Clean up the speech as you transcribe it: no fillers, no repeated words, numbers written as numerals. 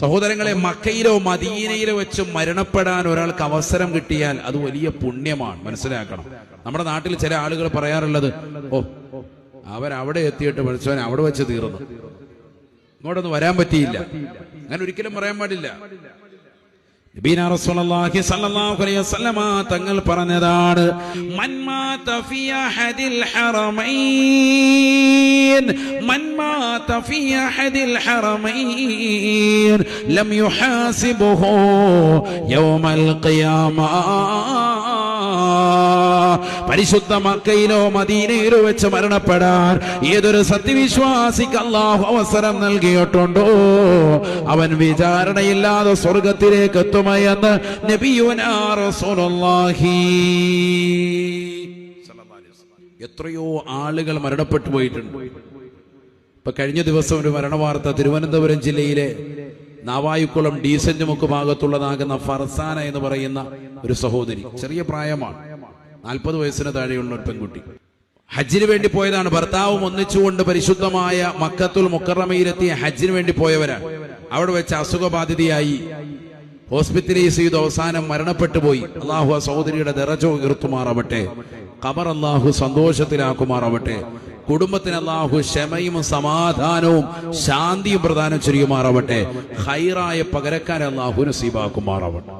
സഹോദരങ്ങളെ, മക്കയിലോ മദീനയിലോ വെച്ച് മരണപ്പെടാൻ ഒരാൾക്ക് അവസരം കിട്ടിയാൽ അത് വലിയ പുണ്യമാണ്. മനസ്സിലാക്കണം. നമ്മുടെ നാട്ടിൽ ചില ആളുകൾ പറയാറുള്ളത്, ഓ അവരവിടെ എത്തിയിട്ട് പഠിച്ചവൻ അവിടെ വെച്ച് തീർന്നു, ഇങ്ങോട്ടൊന്നും വരാൻ പറ്റിയില്ല. അങ്ങനെ ഒരിക്കലും പറയാൻ പാടില്ല. നബീന റസൂലുള്ളാഹി സ്വല്ലല്ലാഹു അലൈഹി വസല്ലമ തങ്ങൾ പറഞ്ഞതാണ്, മൻ മാത ഫീ അഹദിൽ ഹറമൈൻ ലം യുഹാസിബുഹു യൗമൽ ഖിയാമ. പരിശുദ്ധ മക്കയിലോ മദീനയിലോ വെച്ച് മരണപ്പെടാൻ ഏതൊരു സത്യവിശ്വാസിക്ക് അല്ലാഹു അവസരം നൽകിയിട്ടുണ്ടോ അവൻ വിചാരണയില്ലാതെ സ്വർഗത്തിലേക്ക് എത്തുമെന്ന് നബിയുനാ റസൂലുള്ളാഹി. എത്രയോ ആളുകൾ മരണപ്പെട്ടു പോയിട്ടുണ്ട്. ഇപ്പൊ കഴിഞ്ഞ ദിവസം ഒരു മരണവാർത്ത, തിരുവനന്തപുരം ജില്ലയിലെ നാവായിക്കുളം ഡീസന്റ് മുക്ക് ഭാഗത്തുള്ളതാകുന്ന ഫർസാന എന്ന് പറയുന്ന ഒരു സഹോദരി, ചെറിയ പ്രായമാണ്, 40 വയസ്സിന് താഴെയുള്ള ഒരു പെൺകുട്ടി. ഹജ്ജിന് വേണ്ടി പോയതാണ്. ഭർത്താവും ഒന്നിച്ചുകൊണ്ട് പരിശുദ്ധമായ മക്കത്തുൽ മുക്കറമയിലെത്തിയ ഹജ്ജിന് വേണ്ടി പോയവരാണ്. അവിടെ വെച്ച് അസുഖബാധിതയായി ഹോസ്പിറ്റലൈസ് ചെയ്ത് അവസാനം മരണപ്പെട്ടു പോയി. അള്ളാഹു ആ സഹോദരിയുടെ ദറജ ഉയർത്തുമാറാവട്ടെ, ഖബർ അള്ളാഹു സന്തോഷത്തിലാക്കുമാറാവട്ടെ, കുടുംബത്തിന് അള്ളാഹു ക്ഷമയും സമാധാനവും ശാന്തിയും പ്രദാനം ചെയ്യുമാറാവട്ടെ, ഖൈറായ പകരക്കാരെ അള്ളാഹു നസീബാക്കുമാറാവട്ടെ.